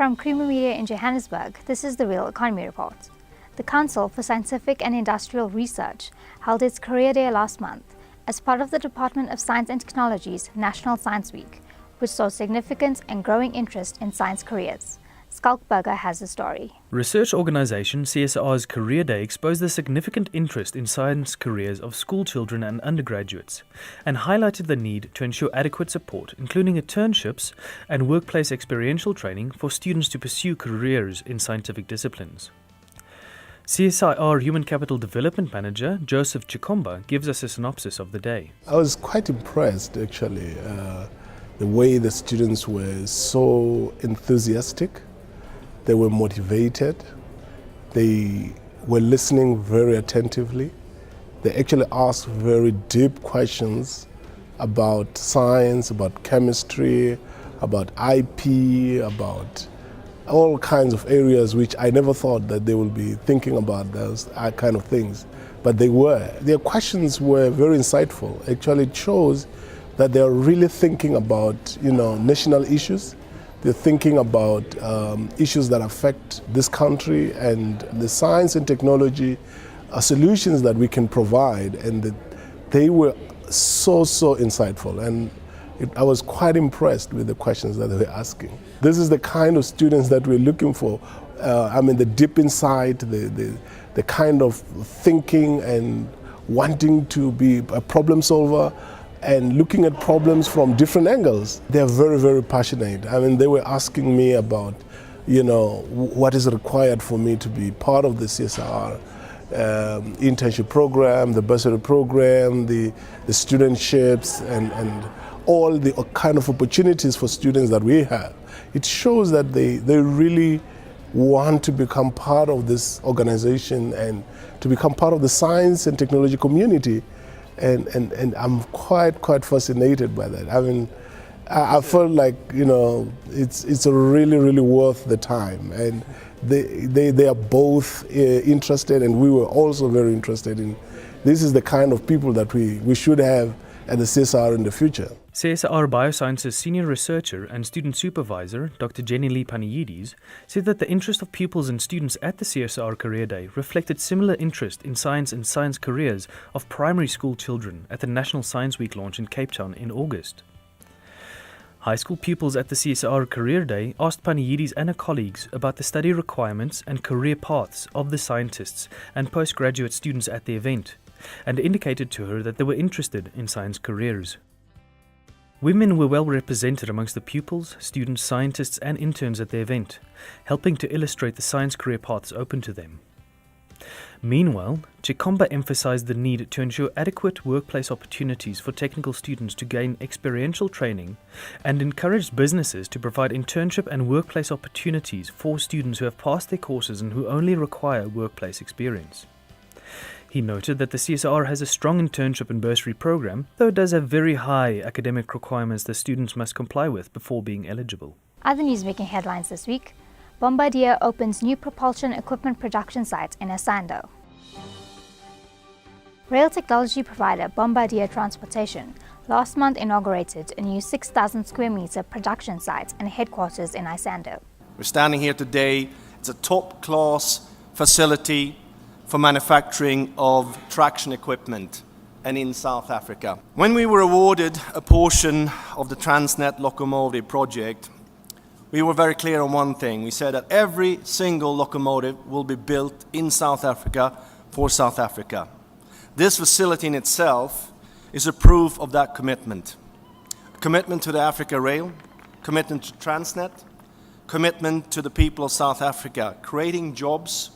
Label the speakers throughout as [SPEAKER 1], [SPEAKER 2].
[SPEAKER 1] From Creamer Media in Johannesburg, this is the Real Economy Report. The Council for Scientific and Industrial Research held its Career Day last month as part of the Department of Science and Technology's National Science Week, which saw significant and growing interest in science careers. Skalkberger has the story.
[SPEAKER 2] Research organisation CSR's Career Day exposed the significant interest in science careers of school children and undergraduates and highlighted the need to ensure adequate support, including internships and workplace experiential training for students to pursue careers in scientific disciplines. CSIR Human Capital Development Manager Joseph Chikomba gives us a synopsis of the day.
[SPEAKER 3] I was quite impressed actually, the way the students were so enthusiastic. They were motivated, they were listening very attentively. They actually asked very deep questions about science, about chemistry, about IP, about all kinds of areas which I never thought that they would be thinking about those kind of things. But they were. Their questions were very insightful. Actually, it shows that they are really thinking about, national issues. They're thinking about issues that affect this country and the science and technology solutions that we can provide, and they were so insightful, and I was quite impressed with the questions that they were asking. This is the kind of students that we're looking for. The deep insight, the kind of thinking and wanting to be a problem solver and looking at problems from different angles. They're very passionate. They were asking me about, what is required for me to be part of the CSR internship program, the bursary program, the studentships, and all the kind of opportunities for students that we have. It shows that they really want to become part of this organization and to become part of the science and technology community. And I'm quite fascinated by that. I felt like, it's really worth the time. And they are both interested, and we were also very interested in. This is the kind of people that we should have at the CSR in the future.
[SPEAKER 2] CSR Biosciences Senior Researcher and Student Supervisor, Dr. Jenny Lee Paniidis, said that the interest of pupils and students at the CSR Career Day reflected similar interest in science and science careers of primary school children at the National Science Week launch in Cape Town in August. High school pupils at the CSR Career Day asked Paniidis and her colleagues about the study requirements and career paths of the scientists and postgraduate students at the event, and indicated to her that they were interested in science careers. Women were well represented amongst the pupils, students, scientists and interns at the event, helping to illustrate the science career paths open to them. Meanwhile, Chikomba emphasized the need to ensure adequate workplace opportunities for technical students to gain experiential training and encouraged businesses to provide internship and workplace opportunities for students who have passed their courses and who only require workplace experience. He noted that the CSR has a strong internship and bursary program, though it does have very high academic requirements the students must comply with before being eligible.
[SPEAKER 1] Other news making headlines this week: Bombardier opens new propulsion equipment production site in Isando. Rail technology provider Bombardier Transportation last month inaugurated a new 6,000 square meter production site and headquarters in Isando.
[SPEAKER 4] We're standing here today. It's a top-class facility for manufacturing of traction equipment, and in South Africa. When we were awarded a portion of the Transnet locomotive project, we were very clear on one thing. We said that every single locomotive will be built in South Africa for South Africa. This facility in itself is a proof of that commitment. A commitment to the Africa Rail, commitment to Transnet, commitment to the people of South Africa, creating jobs,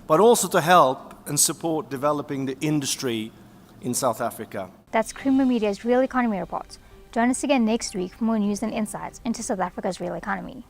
[SPEAKER 4] but also to help and support developing the industry in South Africa.
[SPEAKER 1] That's Creamer Media's Real Economy Report. Join us again next week for more news and insights into South Africa's real economy.